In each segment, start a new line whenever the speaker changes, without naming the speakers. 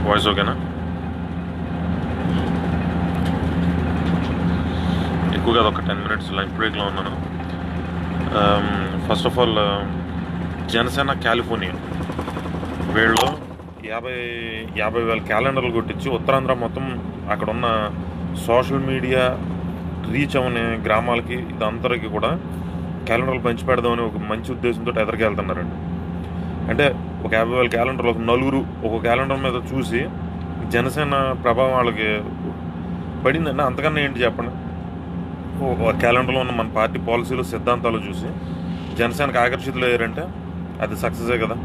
Voice ఓకేనా? ఎక్కువ కాదు, ఒక 10 minutes లంచ్ బ్రేక్లో ఉన్నాను. First of all Janasena California వీళ్ళు 50,000 క్యాలెండర్లు కొట్టించి ఉత్తరాంధ్ర మొత్తం అక్కడ ఉన్న సోషల్ మీడియా రీచ్ అవనే గ్రామాలకి ఇదంతరికి కూడా క్యాలెండర్లు పంచి పెడదామని ఒక మంచి ఉద్దేశంతో ఎదరికి వెళ్తున్నారండి. అంటే ఒక 50,000 క్యాలెండర్లు ఒక నలుగురు ఒక క్యాలెండర్ మీద చూసి జనసేన ప్రభావం వాళ్ళకి పడిందండి. అంతకన్నా ఏంటి చెప్పండి? ఒక క్యాలెండర్లో ఉన్న మన పార్టీ పాలసీలు సిద్ధాంతాలు చూసి జనసేనకు ఆకర్షితులు అయ్యారంటే అది సక్సెసే కదా.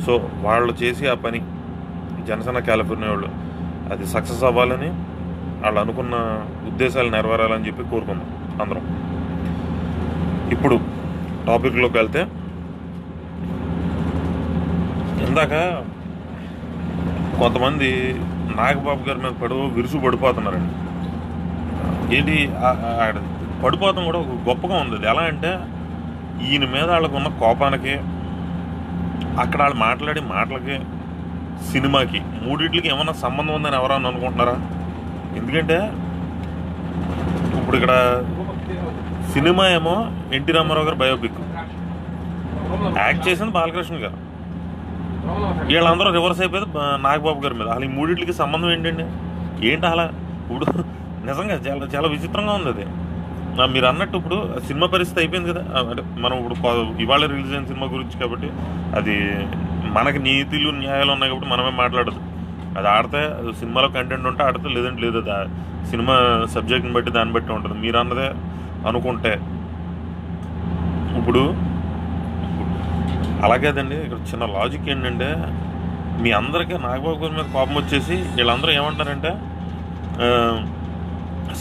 సో వాళ్ళు చేసి ఆ పని జనసేన కాలిఫోర్నియా వాళ్ళు అది సక్సెస్ అవ్వాలని, వాళ్ళు అనుకున్న ఉద్దేశాలు నెరవేరాలని చెప్పి కోరుకుందాం అందరం. ఇప్పుడు టాపిక్లోకి వెళ్తే, ఇందాక కొంతమంది నాగబాబు గారి మీద విరుసు పడిపోతున్నారండి. ఏంటి పడిపోతాం కూడా ఒక గొప్పగా ఉంది. అది ఎలా అంటే, ఈయన మీద వాళ్ళకు ఉన్న కోపానికి, అక్కడ వాళ్ళు మాట్లాడే మాటలకి, సినిమాకి, మూడింటికి ఏమన్నా సంబంధం ఉందని ఎవరన్నా అనుకుంటున్నారా? ఎందుకంటే ఇప్పుడు ఇక్కడ సినిమా ఏమో ఎన్టీ రామారావు గారు బయోపిక్, యాక్ట్ చేసింది బాలకృష్ణ గారు, వీళ్ళందరూ రివర్స్ అయిపోయింది నాగబాబు గారి మీద. అసలు ఈ మూడింటికి సంబంధం ఏంటండి? ఏంటి అలా? ఇప్పుడు నిజంగా చాలా చాలా విచిత్రంగా ఉంది అది. మీరు అన్నట్టు ఇప్పుడు సినిమా పరిస్థితి అయిపోయింది కదా. అంటే మనం ఇప్పుడు ఇవాళ రిలీజ్ అయిన సినిమా గురించి కాబట్టి అది మనకి నీతులు న్యాయాలు ఉన్నాయి కాబట్టి మనమే మాట్లాడదు. అది ఆడితే సినిమాలో కంటెంట్ ఉంటే ఆడితే, లేదంటే లేదు. అది సినిమా సబ్జెక్ట్ని బట్టి దాన్ని బట్టి ఉంటుంది. మీరు అన్నదే అనుకుంటే ఇప్పుడు అలాగేదండి. ఇక్కడ చిన్న లాజిక్ ఏంటంటే, మీ అందరికీ నాగబాబు గారి మీద కోపం వచ్చేసి వీళ్ళందరూ ఏమంటారంటే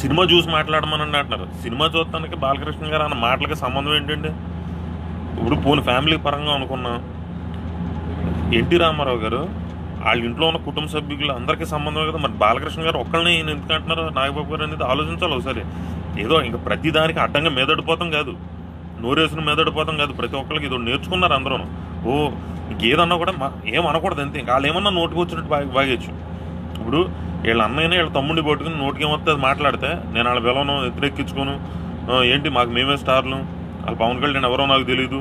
సినిమా చూసి మాట్లాడమని అంటున్నారు. సినిమా చూడటానికి బాలకృష్ణ గారు అన్న మాటలకి సంబంధం ఏంటండి? ఇప్పుడు పోనీ ఫ్యామిలీ పరంగా అనుకున్నాం, ఎన్టీ రామారావు గారు వాళ్ళ ఇంట్లో ఉన్న కుటుంబ సభ్యులు అందరికీ సంబంధం కదా. మరి బాలకృష్ణ గారు ఒక్కళ్ళని ఈయన ఎందుకు అంటున్నారు నాగబాబు గారు అనేది ఆలోచించాలి ఒకసారి. ఏదో ఇంకా ప్రతి దానికి అడ్డంగా మీదడిపోతాం కాదు, నోరేసిన మీదడిపోతాం కాదు. ప్రతి ఒక్కరికి ఇది నేర్చుకున్నారు అందరూ. ఇంకేదన్నా కూడా ఏం అనకూడదు అంతే. ఇంకా వాళ్ళు ఏమన్నా నోటికి వచ్చినట్టు బాగేచ్చు. ఇప్పుడు వీళ్ళ అన్నయ్యనే వీళ్ళ తమ్ముడిని పట్టుకుని నోటికి ఏమొస్తే అది మాట్లాడితే, నేను వాళ్ళ పిల్లలను ఎత్తురెక్కించుకోను, ఏంటి మాకు మేమే స్టార్లు, వాళ్ళ పవన్ కళ్యాణ్ ఎవరో నాకు తెలీదు,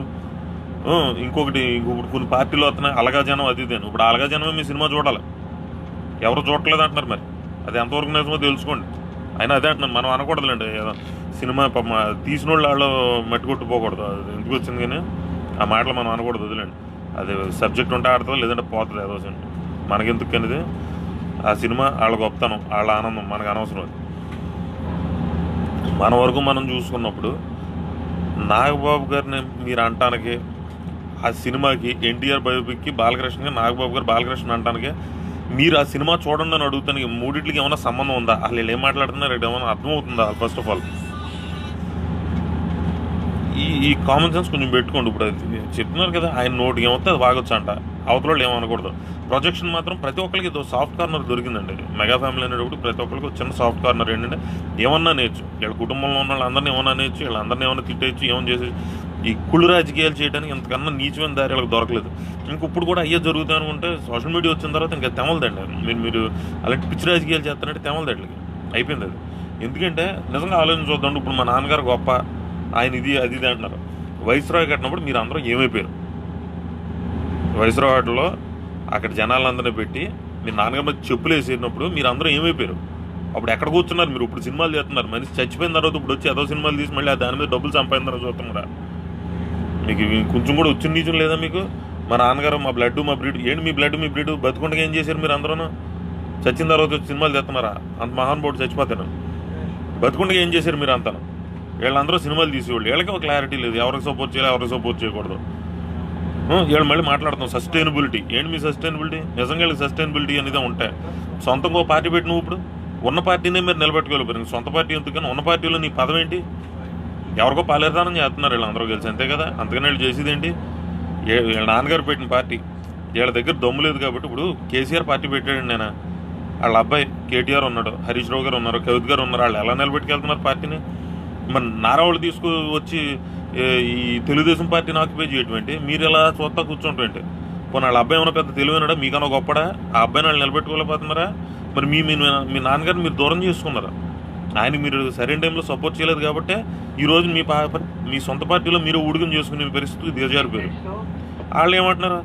ఇంకొకటి కొన్ని పార్టీలు వస్తున్నాయి అలగా జనం అది ఇదేను. ఇప్పుడు అలగా జనమే మీ సినిమా చూడాలి, ఎవరు చూడట్లేదు అంటున్నారు. మరి అది ఎంతవరకు నిజమో తెలుసుకోండి. అయినా అదే అంటున్నాను, మనం అనకూడదులేండి. సినిమా తీసిన వాళ్ళు మట్టి కొట్టుపోకూడదు. అది ఎందుకు వచ్చింది కానీ ఆ మాటలు మనం అనకూడదు, వదిలేండి. అది సబ్జెక్ట్ ఉంటే ఆడుతుంది, లేదంటే పోతుంది. ఏదో మనకెందుకు అనేది ఆ సినిమా వాళ్ళ గొప్పతనం, వాళ్ళ ఆనందం మనకు అనవసరం. అది మన వరకు మనం చూసుకున్నప్పుడు నాగబాబు గారిని మీరు అంటానికి, ఆ సినిమాకి ఎన్టీఆర్ బయోపిక్కి బాలకృష్ణకి, నాగబాబు గారు బాలకృష్ణ అంటానికి, మీరు ఆ సినిమా చూడండి అని అడుగుతానికి మూడింటికి ఏమైనా సంబంధం ఉందా? అసలు వీళ్ళు ఏం మాట్లాడుతున్నారు ఏమైనా అర్థమవుతుందా? ఫస్ట్ ఆఫ్ ఆల్ ఈ కామన్ సెన్స్ కొంచెం పెట్టుకోండి. ఇప్పుడు అది చెప్తున్నారు కదా, ఆయన నోటికి ఏమవుతుంది అది వాగొచ్చు అంట, అవతల ఏమనకూడదు. ప్రొజెక్షన్ మాత్రం ప్రతి ఒక్కరికి ఏదో సాఫ్ట్ కార్నర్ దొరికిందండి. మెగా ఫ్యామిలీ అనేటప్పుడు ప్రతి ఒక్కరికి చిన్న సాఫ్ట్ కార్నర్ ఏంటంటే, ఏమన్నా నేర్చు, వీళ్ళ కుటుంబంలో ఉన్న వాళ్ళందరినీ ఏమన్నా నేర్చు, వీళ్ళందరినీ ఏమన్నా తిట్టేయచ్చు, ఏమన్నా చేసేసి. ఈ కుళ్ళు రాజకీయాలు చేయడానికి ఇంతకన్నా నీచమైన దారి వాళ్ళకి దొరకలేదు. ఇప్పుడు కూడా అయ్యే జరుగుతాయి అనుకుంటే సోషల్ మీడియా వచ్చిన తర్వాత ఇంకా తెమలదండి. మీరు అలాంటి పిచ్చి రాజకీయాలు చేస్తారంటే తెమలదండి, అయిపోయింది అది. ఎందుకంటే నిజంగా ఆలోచించొద్దండి. ఇప్పుడు మా నాన్నగారు గొప్ప, ఆయన ఇది అది ఇది అంటున్నారు. వైస్రాయ్ కట్టినప్పుడు మీరు అందరూ ఏమైపోయారు? వైస్రాయ్ వాటిలో అక్కడ జనాలందరినీ పెట్టి మీరు నాన్నగారి మీద చెప్పులు వేసేసినప్పుడు మీరు అందరూ ఏమైపోయారు? అప్పుడు ఎక్కడ కూర్చున్నారు మీరు? ఇప్పుడు సినిమాలు చేస్తున్నారు. మనిషి చచ్చిపోయిన తర్వాత ఇప్పుడు వచ్చి ఏదో సినిమాలు తీసి మళ్ళీ దాని మీద డబ్బులు సంపాదిన తర్వాత చూస్తున్నారా? మీకు కొంచెం కూడా వచ్చిన నీచం లేదా మీకు? మా నాన్నగారు మా బ్లడ్ మా బ్రీడ్ ఏంటి? మీ బ్లడ్ మీ బ్రీడ్ బతుకుండగా ఏం చేశారు మీరు అందరూ? చచ్చిన తర్వాత వచ్చి సినిమాలు చేస్తున్నారా? అంత మహానుభావుడు చచ్చిపోతాను. బతుకుండగా ఏం చేశారు మీరు అంతా? వీళ్ళందరూ సినిమాలు తీసేవాళ్ళు. వీళ్ళకి ఒక క్లారిటీ లేదు, ఎవరికి సపోర్ట్ చేయాలి ఎవరికి సపోర్ట్ చేయకూడదు. వీళ్ళు మళ్ళీ మాట్లాడుతాం సస్టైనబిలిటీ. ఏంటి మీ సస్టైనబిలిటీ? నిజంగా వీళ్ళకి సస్టైనబిలిటీ అనేది ఉంటాయి. సొంతంగా ఒక పార్టీ పెట్టి నువ్వు ఇప్పుడు ఉన్న పార్టీనే మీరు నిలబెట్టుకోలేకపోయారు. సొంత పార్టీ ఎందుకని? ఉన్న పార్టీలో నీ పదం ఏంటి? ఎవరికో పాలేదానం చేస్తున్నారు వీళ్ళు అందరూ కలిసి, అంతే కదా. అంతకని వీళ్ళు చేసేది ఏంటి? వీళ్ళ నాన్నగారు పెట్టిన పార్టీ, వీళ్ళ దగ్గర దమ్ము లేదు కాబట్టి. ఇప్పుడు కేసీఆర్ పార్టీ పెట్టాడండి, నేను వాళ్ళ అబ్బాయి కేటీఆర్ ఉన్నాడు, హరీష్ రావు గారు ఉన్నారు, కవిత్ గారు ఉన్నారు. వాళ్ళు ఎలా నిలబెట్టుకెళ్తున్నారు పార్టీని? మరి నారావాళ్ళు తీసుకు వచ్చి ఈ తెలుగుదేశం పార్టీని ఆక్యుపై చేయటం ఏంటి? మీరు ఎలా చూస్తా కూర్చుంటాం ఏంటి? పోనీ వాళ్ళ అబ్బాయి ఏమైనా పెద్ద తెలివైనడా, మీకన్నా గొప్పడా? ఆ అబ్బాయిని వాళ్ళు నిలబెట్టుకోలేకపోతున్నారా? మరి మీ నాన్నగారిని మీరు దూరం చేసుకున్నారా? ఆయన మీరు సరైన టైంలో సపోర్ట్ చేయలేదు కాబట్టి ఈరోజు మీ సొంత పార్టీలో మీరు ఊడిగం చేసుకునే పరిస్థితి దిగజారిపోయారు. వాళ్ళు ఏమంటున్నారు,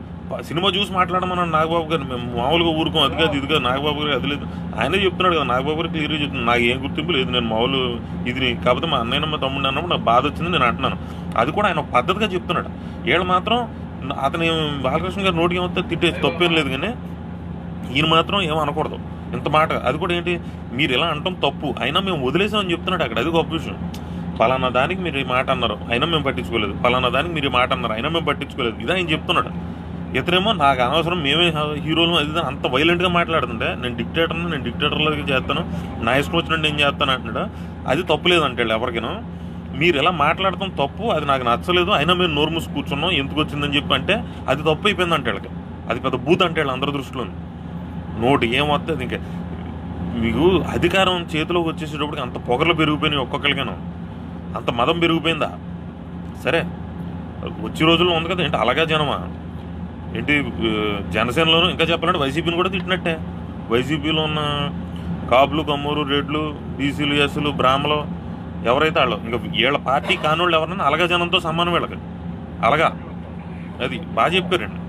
సినిమా చూసి మాట్లాడమన్నాను నాగబాబు గారు, మేము మామూలుగా ఊరుకోం, అది కాదు ఇది కాదు, నాగబాబు గారు అది లేదు ఆయనే చెప్తున్నాడు కదా. నాగబాబు గారు క్లియర్గా చెప్తున్నాను, నాకు ఏం గుర్తింపు లేదు, నేను మామూలు ఇది కాకపోతే మా అన్నయ్య మా తమ్ముడు అన్నప్పుడు నాకు బాధ వచ్చింది నేను అంటున్నాను. అది కూడా ఆయన ఒక పద్ధతిగా చెప్తున్నాడు. వీళ్ళు మాత్రం అతను బాలకృష్ణ గారు నోటికి ఏమవుతా తిట్టే తప్పేం లేదు, కానీ ఈయన మాత్రం ఏమో అనకూడదు ఇంత మాట. అది కూడా ఏంటి, మీరు ఇలా అంటాం తప్పు, అయినా మేము వదిలేసామని చెప్తున్నాడు అక్కడ. అది గొప్ప విషయం. పలానా దానికి మీరు ఈ మాట అన్నారు అయినా మేము పట్టించుకోలేదు, పలానా దానికి మీరు ఈ మాట అన్నారు అయినా మేము పట్టించుకోలేదు, ఇదే ఆయన చెప్తున్నాడు. ఇతరేమో నాకు అనవసరం, మేమే హీరోలు అది అంత వైలెంట్గా మాట్లాడుతుంటే నేను డిక్టేటర్లోకి చేస్తాను, నా ఇష్టం వచ్చినట్టు నేను చేస్తాను అంటున్నాడు. అది తప్పులేదు అంటే ఎవరికైనా మీరు ఎలా మాట్లాడతాం తప్పు, అది నాకు నచ్చలేదు, అయినా మేము నోరు మూసి కూర్చున్నాం ఎందుకు వచ్చిందని చెప్పి అంటే అది తప్పు అయిపోయింది అంటే వాళ్ళకి. అది పెద్ద బూత్ అంటే వాళ్ళు అందరి దృష్టిలో నోటి ఏమవుతుంది. ఇంకా మీకు అధికారం చేతిలోకి వచ్చేసేటప్పటికి అంత పొగలు పెరిగిపోయినాయి ఒక్కొక్కరికైనా, అంత మదం పెరిగిపోయిందా? సరే వచ్చే రోజుల్లో ఉంది కదా ఏంటి అలాగా జనమా ఏంటి? జనసేనలోనూ ఇంకా చెప్పాలంటే వైసీపీని కూడా తిట్టినట్టే. వైసీపీలో ఉన్న కాపులు, కమ్మూరు, రెడ్లు, బీసీలు, ఎస్సీలు, బ్రాహ్మలు ఎవరైతే వాళ్ళు ఇంకా వీళ్ళ పార్టీ కానోళ్ళు ఎవరన్నా అలాగా జనంతో సమానం వీళ్ళకి. అలాగా అది బాగా చెప్పారండి.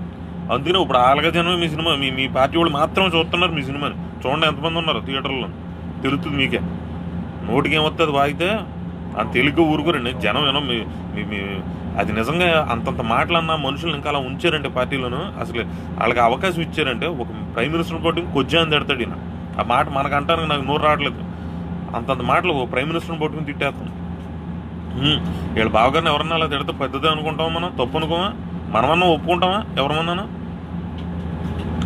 అందుకనే ఇప్పుడు అలాగా జనమే మీ సినిమా, మీ పార్టీ వాళ్ళు మాత్రం చూస్తున్నారు మీ సినిమాని. చూడండి ఎంతమంది ఉన్నారు థియేటర్లో, తెలుస్తుంది మీకే. నోటికి ఏమొస్తుంది వాగితే అంత తెలుగు ఊరుకోరండి జనం. ఏమో మీ అది నిజంగా అంతంత మాటలన్నా మనుషులు ఇంకా అలా ఉంచారంటే పార్టీలోనూ, అసలు వాళ్ళకి అవకాశం ఇచ్చారంటే ఒక ప్రైమ్ మినిస్టర్ పోటీ కొజ్జా అని తిడతాడు ఈయన. ఆ మాట మనకు అంటానికి నాకు నోరు రావట్లేదు. అంతంత మాటలు ప్రైమ్ మినిస్టర్ని పట్టుకుని తిట్టేస్తాం. వీళ్ళ బావగారిని ఎవరన్నా అలా తిడితే పెద్దదే అనుకుంటామా, మనం తప్పు అనుకోమా, మనమన్నా ఒప్పుకుంటామా ఎవరమన్నా?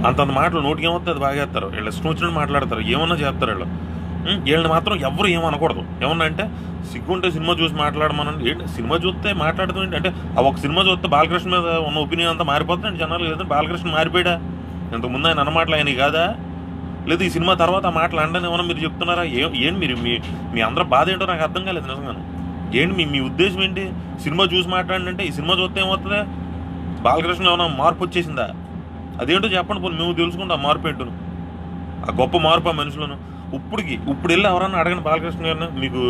అంతంత మాటలు నోటికి ఏమవుతుంది అది బాగేస్తారు. వీళ్ళు ఇష్టం వచ్చినట్టు మాట్లాడతారు, ఏమన్నా చేస్తారు వీళ్ళు. వీళ్ళని మాత్రం ఎవరు ఏమనకూడదు. ఏమన్నా అంటే సిగ్గుంటే సినిమా చూసి మాట్లాడమనండి. ఏంటి సినిమా చూస్తే మాట్లాడతాం ఏంటి అంటే ఆ ఒక సినిమా చూస్తే బాలకృష్ణ మీద ఉన్న ఒపీనియన్ అంతా మారిపోతుందండి జనాలు. లేదంటే బాలకృష్ణ మారిపోయాడా? ఇంతకుముందు ఆయన అన్నమాటలు ఆయన కాదా? లేదు ఈ సినిమా తర్వాత ఆ మాటలు అండని ఏమన్నా మీరు చెప్తున్నారా? ఏంటి మీరు మీ అందరూ బాధ ఏంటో నాకు అర్థం కాలేదు నిజంగాను. ఏంటి మీ ఉద్దేశం ఏంటి? సినిమా చూసి మాట్లాడండి అంటే ఈ సినిమా చూస్తే ఏమవుతుంది? బాలకృష్ణ ఏమన్నా మార్పు వచ్చేసిందా? అదేంటో చెప్పండి పోనీ, మేము తెలుసుకుంటాం ఆ మార్పు ఏంటో, ఆ గొప్ప మార్పు ఆ మనుషులను. ఇప్పుడు వెళ్ళి ఎవరన్నా అడగండి బాలకృష్ణ గారిని, మీకు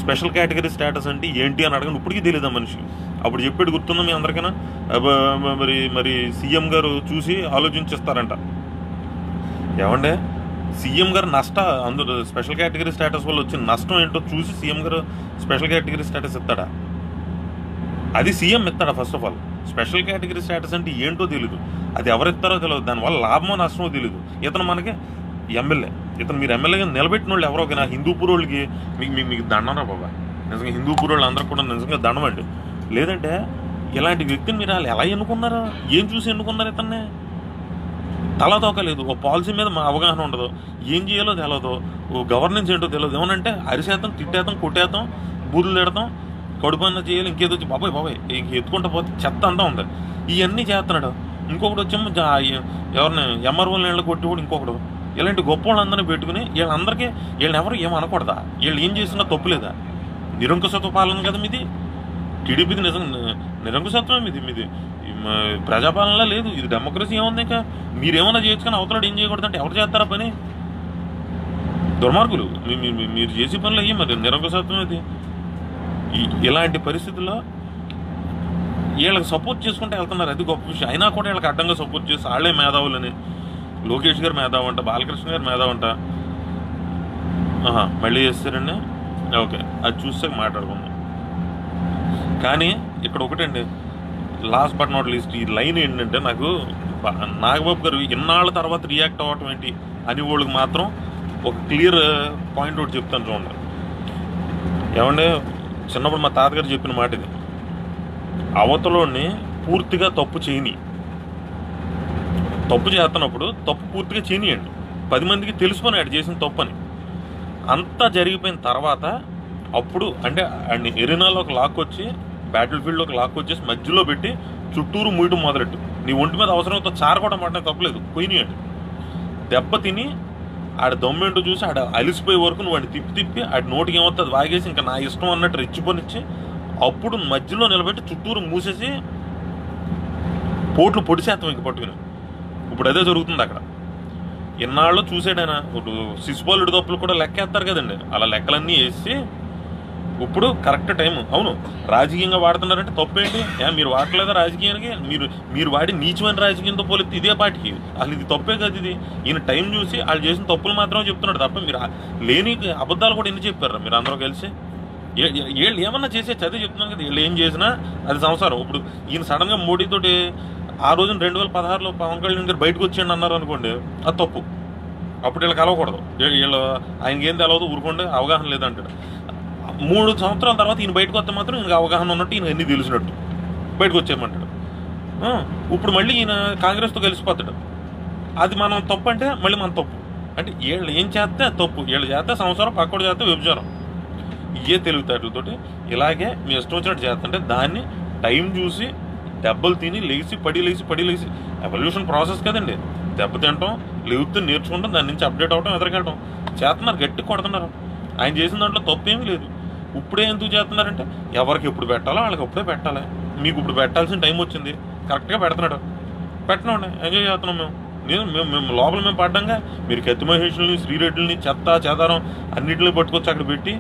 స్పెషల్ కేటగిరీ స్టేటస్ అంటే ఏంటి అని అడగండి, ఇప్పటికీ తెలియదు ఆ మనిషి. అప్పుడు చెప్పేది గుర్తుందా మీ అందరికైనా? మరి సీఎం గారు చూసి ఆలోచించిస్తారంట. ఏమంటే సీఎం గారు అందరూ స్పెషల్ కేటగిరీ స్టేటస్ వల్ల వచ్చిన నష్టం ఏంటో చూసి సీఎం గారు స్పెషల్ కేటగిరీ స్టేటస్ ఇస్తాడా? అది సీఎం ఇస్తాడా? First of all special category status అంటే ఏంటో తెలీదు, అది ఎవరు ఇస్తారో తెలియదు, దానివల్ల లాభమో నష్టమో తెలీదు. ఇతను మనకి ఎమ్మెల్యే, ఇతను మీరు ఎమ్మెల్యేగా నిలబెట్టిన వాళ్ళు ఎవరో కానీ హిందూపూర్ వాళ్ళకి మీకు దండరా బాబా, నిజంగా హిందూపూర్ వాళ్ళు అందరూ కూడా నిజంగా దండమండి. లేదంటే ఇలాంటి వ్యక్తిని మీరు వాళ్ళు ఎలా ఎన్నుకున్నారా? ఏం చూసి ఎన్నుకున్నారు? ఇతన్ని తలా తోకలేదు, ఓ పాలసీ మీద మా అవగాహన ఉండదు, ఏం చేయాలో తెలియదు, ఓ గవర్నెన్స్ ఏంటో తెలియదు. ఏమనంటే అరిసేద్దాం, తిట్టేద్దాం, కొట్టేద్దాం, బూతులు తిడతాం, కడుపన్నా చేయాలి, ఇంకేదో వచ్చి బాబాయ్ ఇంక ఎత్తుకుంటా పోతే చెత్త అంతా ఉంది. ఇవన్నీ చేస్తున్నాడు. ఇంకొకటి వచ్చేమో ఎవరిని ఎంఆర్ఓ నీళ్ళు కొట్టి కూడా ఇంకొకడు. ఇలాంటి గొప్ప వాళ్ళందరినీ పెట్టుకుని వీళ్ళని ఎవరు ఏమనకూడదా? వీళ్ళు ఏం చేసినా తప్పులేదా? నిరంకుశత్వ పాలన కదా మీది, టీడీపీది నిజంగా నిరంకుశత్వమే మీది ప్రజాపాలనలా లేదు, ఇది డెమోక్రసీ ఏముంది? ఇంకా మీరేమన్నా చేయొచ్చు కానీ అవతలాడు ఏం చేయకూడదంటే ఎవరు చేస్తారా పని? దుర్మార్గులు మీరు చేసే పనులు అయ్యి మరి నిరంకుశత్వం ఇది. ఇలాంటి పరిస్థితుల్లో వీళ్ళకి సపోర్ట్ చేసుకుంటే వెళ్తున్నారు, అది గొప్ప విషయం. అయినా కూడా వీళ్ళకి అడ్డంగా సపోర్ట్ చేసి వాళ్ళే మేధావులని, లోకేష్ గారు మేధావంట, బాలకృష్ణ గారు మేధావంట, మళ్ళీ చేస్తారండి. ఓకే, అది చూస్తే మాట్లాడుకుందాం. కానీ ఇక్కడ ఒకటండి, లాస్ట్ బట్ నాట్ లీస్ట్, ఈ లైన్ ఏంటంటే నాకు నాగబాబు గారు ఇన్నాళ్ళ తర్వాత రియాక్ట్ అవ్వటం ఏంటి అని వాళ్ళకి మాత్రం ఒక క్లియర్ పాయింట్ ఒకటి చెప్తాను చూడండి. ఏమంటే చిన్నప్పుడు మా తాతగారు చెప్పిన మాట ఇది, అవతలోని పూర్తిగా తప్పు చేస్తున్నప్పుడు తప్పు పూర్తిగా చేయనియండి, 10 మందికి తెలుసుకొని ఆడు చేసిన తప్పు అని. అంతా జరిగిపోయిన తర్వాత అప్పుడు అంటే ఆడిని ఎరినాలోకి లాక్కొచ్చి బ్యాటిల్ ఫీల్డ్లోకి లాక్కొచ్చేసి మధ్యలో పెట్టి చుట్టూరు మూయటం మొదలెట్టు. నీ ఒంటి మీద అవసరంతో చారకోవడం అంటే తప్పలేదు, కొయ్యనియండి. దెబ్బ తిని ఆడ దమ్మేంటో చూసి ఆడ అలిసిపోయే వరకు నువ్వు వాడిని తిప్పి ఆడి నోటికి ఏమవుతుంది వాగేసి ఇంకా నా ఇష్టం అన్నట్టు రెచ్చిపోనిచ్చి అప్పుడు మధ్యలో నిలబెట్టి చుట్టూరు మూసేసి పోట్లు పొడిసేస్తాం ఇంక పట్టుకుని. ఇప్పుడు అదే జరుగుతుంది అక్కడ. ఇన్నాళ్ళు చూసాడైనా ఇప్పుడు శిశుపాలుడి తప్పులు కూడా లెక్కేస్తారు కదండి, అలా లెక్కలన్నీ వేసి ఇప్పుడు కరెక్ట్ టైం. అవును, రాజకీయంగా వాడుతున్నారంటే తప్పేంటి? మీరు వాడలేదా రాజకీయానికి? మీరు వాడి నీచమైన రాజకీయంతో పోలిస్తే ఇదే పార్టీకి అసలు ఇది తప్పే కదా. ఇది ఈయన టైం చూసి వాళ్ళు చేసిన తప్పులు మాత్రమే చెప్తున్నాడు తప్ప మీరు లేని అబద్ధాలు కూడా ఎన్ని చెప్పారు మీరు అందరూ కలిసి? వీళ్ళు ఏమన్నా చేసే చదివి చెప్తున్నాను కదా, వీళ్ళు ఏం చేసినా అది సంసారం. ఇప్పుడు ఈయన సడన్గా మోడీతోటి ఆ రోజున 2016లో పవన్ కళ్యాణ్ గారు బయటకు వచ్చేయండి అన్నారు అనుకోండి, అది తప్పు. అప్పుడు వీళ్ళు కలవకూడదు. వీళ్ళు ఆయనకి ఏం తెలవదు, ఊరుకోండి, అవగాహన లేదంటాడు. 3 సంవత్సరాల తర్వాత ఈయన బయటకు వస్తే మాత్రం ఈయనకి అవగాహన ఉన్నట్టు, ఈయన అన్నీ తెలిసినట్టు బయటకు వచ్చేయమంటాడు. ఇప్పుడు మళ్ళీ ఈయన కాంగ్రెస్తో కలిసిపోతాడు. అది మనం తప్పు అంటే మళ్ళీ మన తప్పు. అంటే వీళ్ళు ఏం చేస్తే తప్పు, వీళ్ళు చేస్తే సంవత్సరం, పక్కడు చేస్తే వ్యభిచారం. ఇవే తెలివితేటలతోటి ఇలాగే మీ ఇష్టం వచ్చినట్టు చేస్తుంటే దాన్ని టైం చూసి దెబ్బలు తిని లేచి పడి లేచి ఎవల్యూషన్ ప్రాసెస్ కదండి. దెబ్బ తినటం, లేవుతూ నేర్చుకుంటాం, దాని నుంచి అప్డేట్ అవ్వడం, ఎదరికెళ్ళటం చేస్తున్నారు, గట్టి కొడుతున్నారు. ఆయన చేసిన దాంట్లో తప్పేమీ లేదు. ఇప్పుడే ఎందుకు చేస్తున్నారంటే ఎవరికి ఎప్పుడు పెట్టాలో వాళ్ళకి ఎప్పుడే పెట్టాలి. మీకు ఇప్పుడు పెట్టాల్సిన టైం వచ్చింది, కరెక్ట్గా పెడుతున్నాడు, పెట్టినండి, ఎంజాయ్ చేస్తున్నాం మేము లోపల మేము పడ్డంగా. మీరు కత్తి మహేషుల్ని, శ్రీరెడ్డిని, చెత్త చెదారం అన్నింటినీ పట్టుకొచ్చి అక్కడ పెట్టి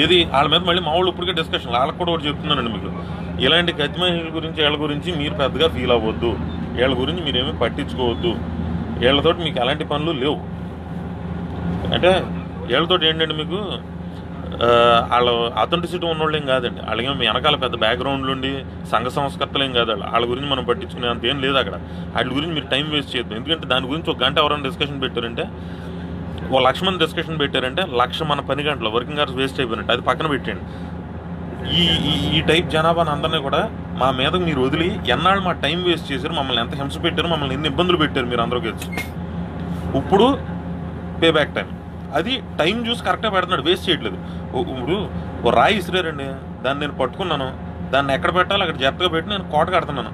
ఏది వాళ్ళ మీద మళ్ళీ మా వాళ్ళు ఇప్పటికే డిస్కషన్. వాళ్ళకి కూడా ఒకటి చెప్తున్నానండి మీకు, ఇలాంటి కత్తి మహేషుల గురించి వీళ్ళ గురించి మీరు పెద్దగా ఫీల్ అవ్వద్దు, వీళ్ళ గురించి మీరేమీ పట్టించుకోవద్దు, వీళ్ళతో మీకు ఎలాంటి పనులు లేవు. అంటే వీళ్ళతో ఏంటంటే మీకు వాళ్ళు అథెంటిసిటీ ఉన్నోళ్ళు ఏం కాదండి, వాళ్ళకి వెనకాల పెద్ద బ్యాక్గ్రౌండ్లు ఉండి సంఘ సంస్కర్తలు ఏం కాదు. వాళ్ళ గురించి మనం పట్టించుకునే అంత ఏం లేదు అక్కడ. వాటి గురించి మీరు టైం వేస్ట్ చేయొద్దు. ఎందుకంటే దాని గురించి 1 గంట ఎవరైనా డిస్కషన్ పెట్టారంటే, 1,00,000 మంది డిస్కషన్ పెట్టారంటే 1,00,000 మన 10 గంటలు వర్కింగ్ అవర్స్ వేస్ట్ అయిపోయినట్టు. అది పక్కన పెట్టండి. ఈ టైప్ జనాభాని అందరినీ కూడా మా మీదకు మీరు వదిలి ఎన్నాళ్ళు మా టైం వేస్ట్ చేశారు, మమ్మల్ని ఎంత హింస పెట్టారు, మమ్మల్ని ఎన్ని ఇబ్బందులు పెట్టారు మీరు అందరూ కలిసి. ఇప్పుడు పే బ్యాక్ టైం. అది టైం చూసి కరెక్ట్గా పెడుతున్నాడు, వేస్ట్ చేయట్లేదు. ఇప్పుడు ఓ రాయి ఇసిరారండి, దాన్ని నేను పట్టుకున్నాను, దాన్ని ఎక్కడ పెట్టాలి అక్కడ జాగ్రత్తగా పెట్టి నేను కోట కడతాను.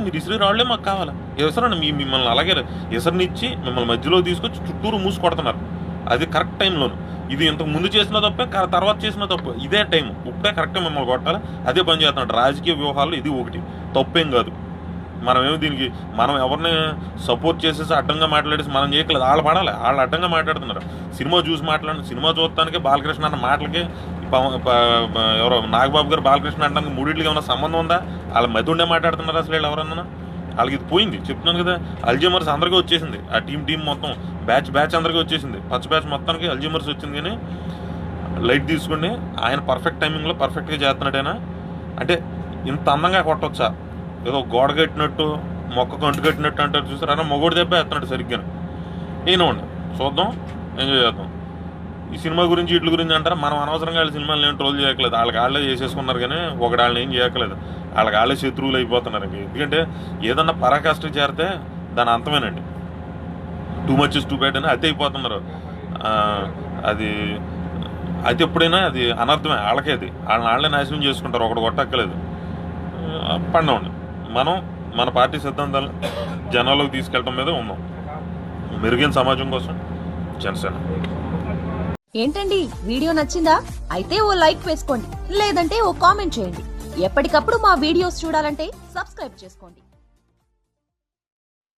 మీరు ఇసిరి రాళ్లే మాకు కావాలి. ఇసరండి మిమ్మల్ని అలాగే ఇసరినిచ్చి మిమ్మల్ని మధ్యలో తీసుకొచ్చి చుట్టూరు మూసి కొడుతున్నారు. అది కరెక్ట్ టైంలోను. ఇది ఇంతకు ముందు చేసిన తప్పే, తర్వాత చేసిన తప్పు. ఇదే టైం, ఇప్పుడే కరెక్ట్గా మిమ్మల్ని కొట్టాలి. అదే పని చేస్తున్నాడు. రాజకీయ వ్యూహాలు ఇది ఒకటి, తప్పేం కాదు. మనమేమో దీనికి మనం ఎవరిని సపోర్ట్ చేసేసి అడ్డంగా మాట్లాడేసి మనం చేయట్లేదు. వాళ్ళు పడాలి, వాళ్ళు అడ్డంగా మాట్లాడుతున్నారు. సినిమా చూసి సినిమా చూడటానికి బాలకృష్ణ అన్న మాటలకి ఎవరో నాగబాబు గారు బాలకృష్ణ అనడానికి మూడింటికి ఏమైనా సంబంధం ఉందా? వాళ్ళ మధ్య ఉండే మాట్లాడుతున్నారు అసలు వీళ్ళు ఎవరన్నా? వాళ్ళకి ఇది పోయింది, చెప్తున్నాను కదా. అల్జీమర్స్ అందరికీ వచ్చేసింది, ఆ టీం మొత్తం బ్యాచ్ అందరికీ వచ్చేసింది. పచ్చ బ్యాచ్ మొత్తానికి అల్జీమర్స్ వచ్చింది. కానీ లైట్ తీసుకుని ఆయన పర్ఫెక్ట్ టైమింగ్లో పర్ఫెక్ట్గా చేస్తున్నాడేనా అంటే ఇంత అందంగా కొట్టొచ్చా? ఏదో గోడ కట్టినట్టు, మొక్కకు అంటు కట్టినట్టు అంటారు చూసారు, అన్న మొగోడు దెబ్బ వేస్తున్నాడు సరిగ్గా. ఏనండి, చూద్దాం, ఎంజాయ్ చేద్దాం. ఈ సినిమా గురించి వీటి గురించి అంటారా? మనం అనవసరంగా వాళ్ళ సినిమాలు ఏం ట్రోల్ చేయట్లేదు. వాళ్ళే చేసేసుకున్నారు, కానీ ఒకటి వాళ్ళని ఏం చేయట్లేదు. వాళ్ళే శత్రువులు అయిపోతున్నారు. ఎందుకంటే ఏదన్నా పరాకాష్ఠకి చేరితే దాని అంతమేనండి. Too much is too bad అని అతి అయిపోతున్నారు. అది ఎప్పుడైనా అది అనర్థమే. వాళ్ళకే అది వాళ్ళే నాశనం చేసుకుంటారు. ఒకటి కొట్టక్కలేదు. పండండి. మనం మన పార్టీ సిద్ధాంతాలు జనాల్లోకి తీసుకెళ్ళటం మీద ఉన్నాం. మెరుగైన సమాజం కోసం జనసేన.
ఏంటండి, వీడియో నచ్చిందా? అయితే ఓ లైక్ వేసుకోండి, లేదంటే ఓ కామెంట్ చేయండి. ఎప్పటికప్పుడు మా వీడియోస్ చూడాలంటే సబ్స్క్రైబ్ చేసుకోండి.